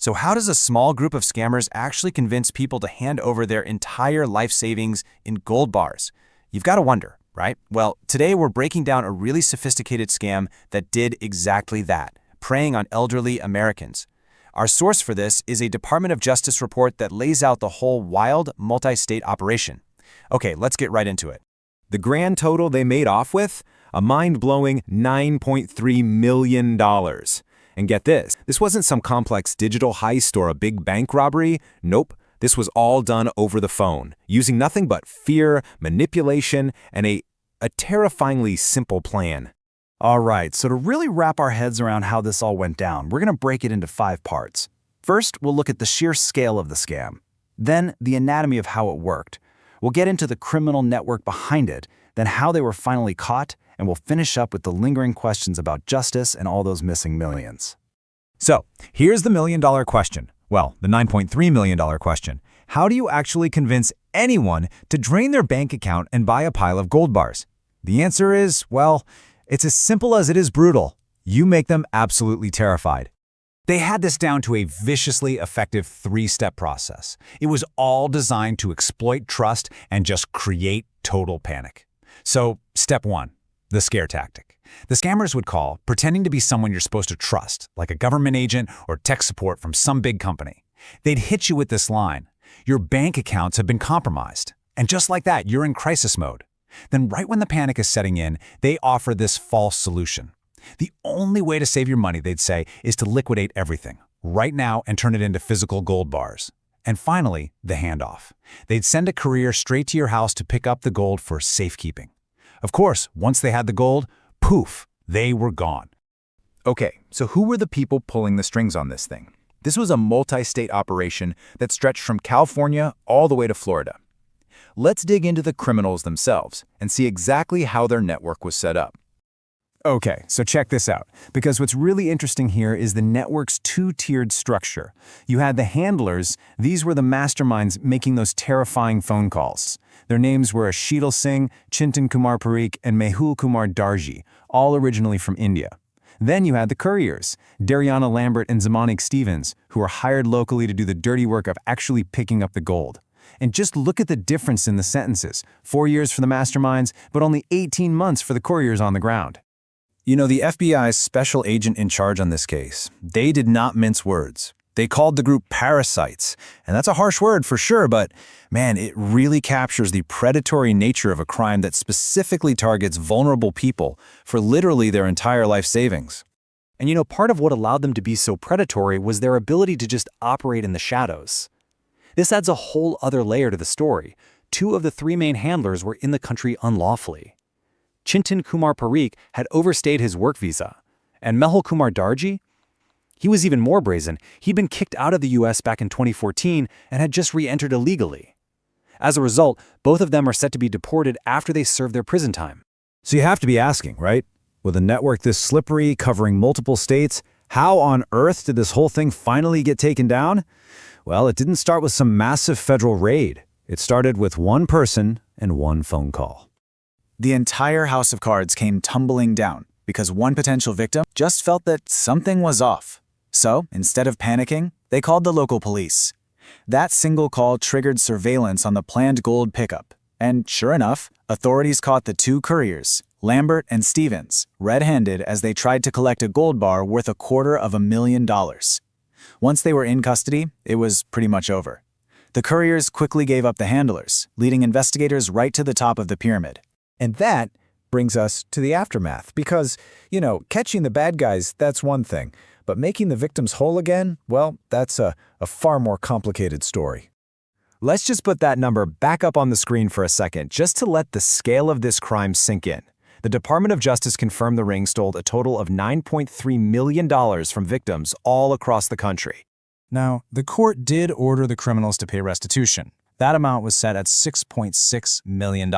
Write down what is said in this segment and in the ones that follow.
So how does a small group of scammers actually convince people to hand over their entire life savings in gold bars? You've got to wonder, right? Well, today we're breaking down a really sophisticated scam that did exactly that, preying on elderly Americans. Our source for this is a Department of Justice report that lays out the whole wild, multi-state operation. Okay, let's get right into it. The grand total they made off with? A mind-blowing $9.3 million. And get this wasn't some complex digital heist or a big bank robbery. Nope, this was all done over the phone, using nothing but fear, manipulation, and a terrifyingly simple plan. All right, so to really wrap our heads around how this all went down, we're going to break it into 5 parts. First, we'll look at the sheer scale of the scam. Then, the anatomy of how it worked. We'll get into the criminal network behind it, then how they were finally caught, and we'll finish up with the lingering questions about justice and all those missing millions. So, here's the million-dollar question. Well, the $9.3 million question. How do you actually convince anyone to drain their bank account and buy a pile of gold bars? The answer is, well, it's as simple as it is brutal. You make them absolutely terrified. They had this down to a viciously effective 3-step process. It was all designed to exploit trust and just create total panic. So, step 1. The scare tactic. The scammers would call, pretending to be someone you're supposed to trust, like a government agent or tech support from some big company. They'd hit you with this line, "Your bank accounts have been compromised." And just like that, you're in crisis mode. Then right when the panic is setting in, they offer this false solution. The only way to save your money, they'd say, is to liquidate everything, right now, and turn it into physical gold bars. And finally, the handoff. They'd send a courier straight to your house to pick up the gold for safekeeping. Of course, once they had the gold, poof, they were gone. Okay, so who were the people pulling the strings on this thing? This was a multi-state operation that stretched from California all the way to Florida. Let's dig into the criminals themselves and see exactly how their network was set up. Okay, so check this out, because what's really interesting here is the network's 2-tiered structure. You had the handlers. These were the masterminds making those terrifying phone calls. Their names were Sheetal Singh, Chintan Kumar Parikh, and Mehul Kumar Darji, all originally from India. Then you had the couriers, Dariana Lambert and Zamanik Stevens, who were hired locally to do the dirty work of actually picking up the gold. And just look at the difference in the sentences. 4 years for the masterminds, but only 18 months for the couriers on the ground. You know, the FBI's special agent in charge on this case, they did not mince words. They called the group parasites, and that's a harsh word for sure, but man, it really captures the predatory nature of a crime that specifically targets vulnerable people for literally their entire life savings. And you know, part of what allowed them to be so predatory was their ability to just operate in the shadows. This adds a whole other layer to the story. 2 of the 3 main handlers were in the country unlawfully. Chintan Kumar Parikh had overstayed his work visa, and Mehul Kumar Darji? He was even more brazen. He'd been kicked out of the US back in 2014 and had just re-entered illegally. As a result, both of them are set to be deported after they serve their prison time. So you have to be asking, right? With a network this slippery, covering multiple states, how on earth did this whole thing finally get taken down? Well, it didn't start with some massive federal raid. It started with one person and one phone call. The entire house of cards came tumbling down because one potential victim just felt that something was off. So, instead of panicking, they called the local police. That single call triggered surveillance on the planned gold pickup. And sure enough, authorities caught the 2 couriers, Lambert and Stevens, red-handed as they tried to collect a gold bar worth $250,000. Once they were in custody, it was pretty much over. The couriers quickly gave up the handlers, leading investigators right to the top of the pyramid. And that brings us to the aftermath, because, you know, catching the bad guys, that's one thing, but making the victims whole again, well, that's a far more complicated story. Let's just put that number back up on the screen for a second, just to let the scale of this crime sink in. The Department of Justice confirmed the ring stole a total of $9.3 million from victims all across the country. Now, the court did order the criminals to pay restitution. That amount was set at $6.6 million.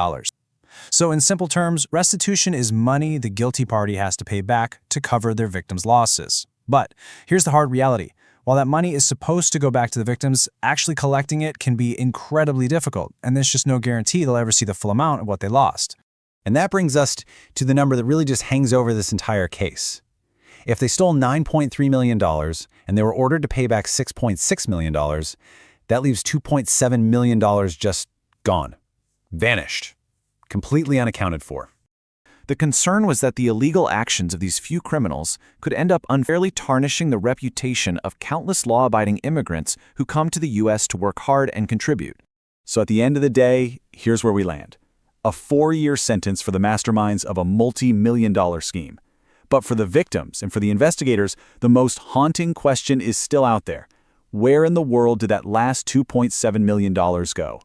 So in simple terms, restitution is money the guilty party has to pay back to cover their victims' losses. But here's the hard reality. While that money is supposed to go back to the victims, actually collecting it can be incredibly difficult, and there's just no guarantee they'll ever see the full amount of what they lost. And that brings us to the number that really just hangs over this entire case. If they stole $9.3 million and they were ordered to pay back $6.6 million, that leaves $2.7 million just gone. Vanished. Completely unaccounted for. The concern was that the illegal actions of these few criminals could end up unfairly tarnishing the reputation of countless law-abiding immigrants who come to the U.S. to work hard and contribute. So at the end of the day, here's where we land. A 4-year sentence for the masterminds of a multi-million-dollar scheme. But for the victims and for the investigators, the most haunting question is still out there. Where in the world did that last $2.7 million go?